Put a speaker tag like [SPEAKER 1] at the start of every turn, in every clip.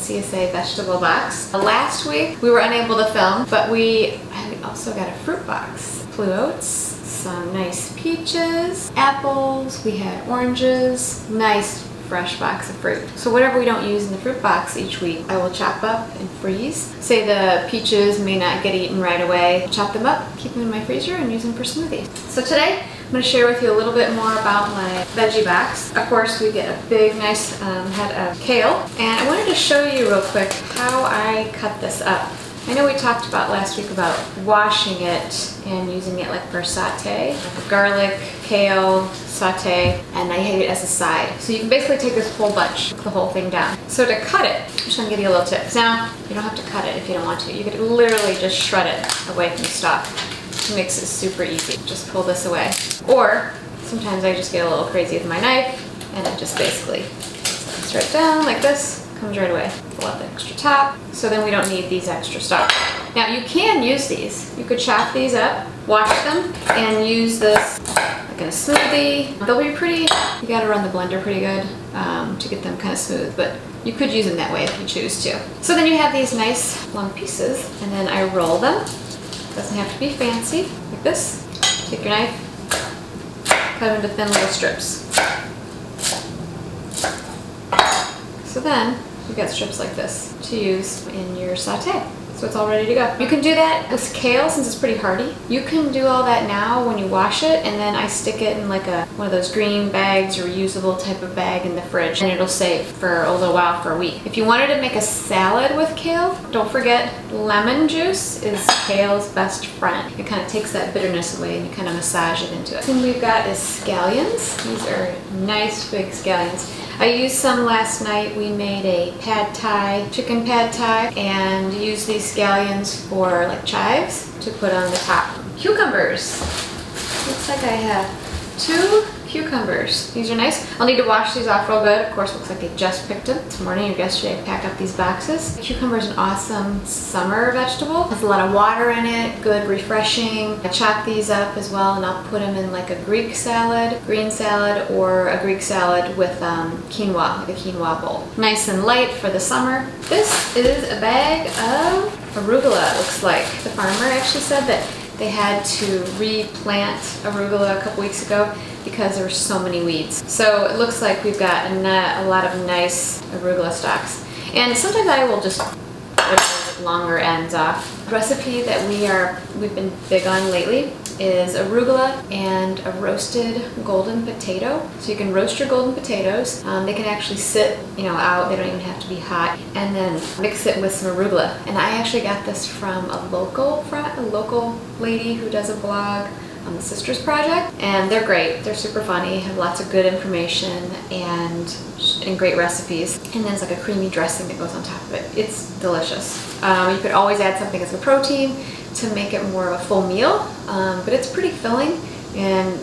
[SPEAKER 1] CSA vegetable box. Last week we were unable to film, but we also got a fruit box. Blue oats, some nice peaches, apples, we had oranges, nice fresh box of fruit. So whatever we don't use in the fruit box each week, I will chop up and freeze. Say the peaches may not get eaten right away. Chop them up, keep them in my freezer, and use them for smoothies. So today, I'm going to share with you a little bit more about my veggie box. Of course, we get a big, nice head of kale. And I wanted to show you real quick how I cut this up. I know we talked about last week about washing it and using it like for saute, like garlic, kale, saute, and I hate it as a side. So you can basically take this whole bunch, cook the whole thing down. So to cut it, I'm just gonna give you a little tip. Now, you don't have to cut it if you don't want to. You could literally just shred it away from the stalk. It makes it super easy. Just pull this away. Or sometimes I just get a little crazy with my knife and it just basically slides right down like this. Comes right away. Pull out the extra top, so then we don't need these extra stalks. Now you can use these. You could chop these up, wash them, and use this like in a smoothie. They'll be pretty, you gotta run the blender pretty good to get them kind of smooth, but you could use them that way if you choose to. So then you have these nice long pieces, and then I roll them. Doesn't have to be fancy, like this. Take your knife, cut them into thin little strips. So then, you've got strips like this to use in your saute. So it's all ready to go. You can do that with kale since it's pretty hardy. You can do all that now when you wash it, and then I stick it in like one of those green bags or reusable type of bag in the fridge, and it'll stay for a little while, for a week. If you wanted to make a salad with kale, don't forget lemon juice is kale's best friend. It kind of takes that bitterness away and you kind of massage it into it. The thing we've got is scallions. These are nice big scallions. I used some last night. We made a pad thai, chicken pad thai, and used these scallions for like chives to put on the top. Cucumbers. Looks like I have 2 cucumbers. These are nice. I'll need to wash these off real good. Of course, looks like I just picked them this morning or yesterday. I packed up these boxes. Cucumber is an awesome summer vegetable. Has a lot of water in it, good, refreshing. I chop these up as well, and I'll put them in like a Greek salad, green salad, or a Greek salad with quinoa, like a quinoa bowl. Nice and light for the summer. This is a bag of arugula, it looks like. The farmer actually said that they had to replant arugula a couple weeks ago because there were so many weeds. So it looks like we've got a lot of nice arugula stalks. And sometimes I will just rip those longer ends off. The recipe that we've been big on lately is arugula and a roasted golden potato. So you can roast your golden potatoes. They can actually sit, out. They don't even have to be hot. And then mix it with some arugula. And I actually got this from a local lady who does a blog on the Sisters Project, and they're great. They're super funny, have lots of good information and great recipes. And then it's like a creamy dressing that goes on top of it. It's delicious. You could always add something as a protein to make it more of a full meal, but it's pretty filling, and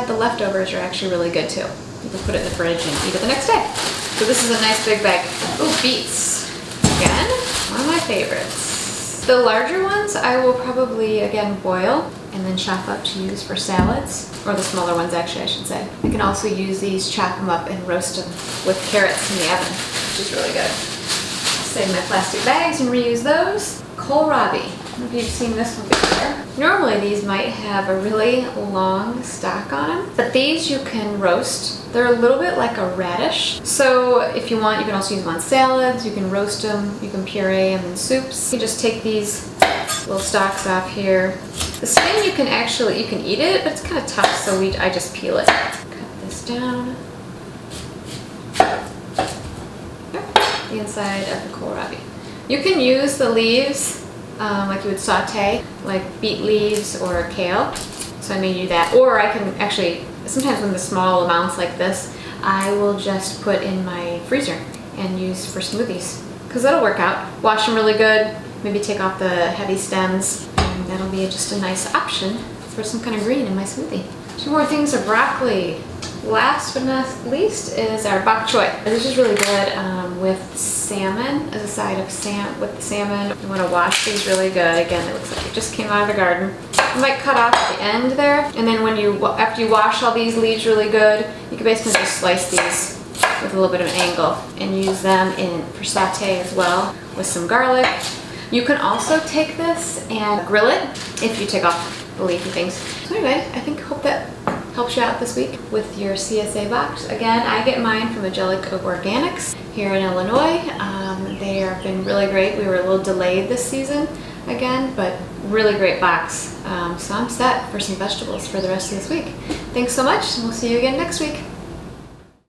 [SPEAKER 1] the leftovers are actually really good too. You can put it in the fridge and eat it the next day. So this is a nice big bag. Ooh, beets. Again, one of my favorites. The larger ones I will probably, again, boil and then chop up to use for salads, or the smaller ones actually, I should say. You can also use these, chop them up and roast them with carrots in the oven, which is really good. Save my plastic bags and reuse those. Kohlrabi. I don't know if you've seen this one before. Normally these might have a really long stalk on them, but these you can roast. They're a little bit like a radish. So if you want, you can also use them on salads, you can roast them, you can puree them in soups. You just take these little stalks off here. The skin you can eat it, but it's kind of tough, so I just peel it. Cut this down. The inside of the kohlrabi. You can use the leaves like you would saute, like beet leaves or kale. So I may do that. Or I can actually, sometimes when the small amounts like this, I will just put in my freezer and use for smoothies. Because that'll work out. Wash them really good, maybe take off the heavy stems, and that'll be just a nice option for some kind of green in my smoothie. 2 more things of broccoli. Last but not least is our bok choy. This is really good with salmon, as a side of with the salmon. You want to wash these really good. Again, it looks like it just came out of the garden. You might cut off the end there, and then after you wash all these leaves really good, you can basically just slice these with a little bit of an angle, and use them for sauté as well with some garlic. You can also take this and grill it if you take off the leafy things. So anyway, hope that helps you out this week with your CSA box. Again, I get mine from Angelica Organics here in Illinois. They have been really great. We were a little delayed this season again, but really great box. So I'm set for some vegetables for the rest of this week. Thanks so much, and we'll see you again next week.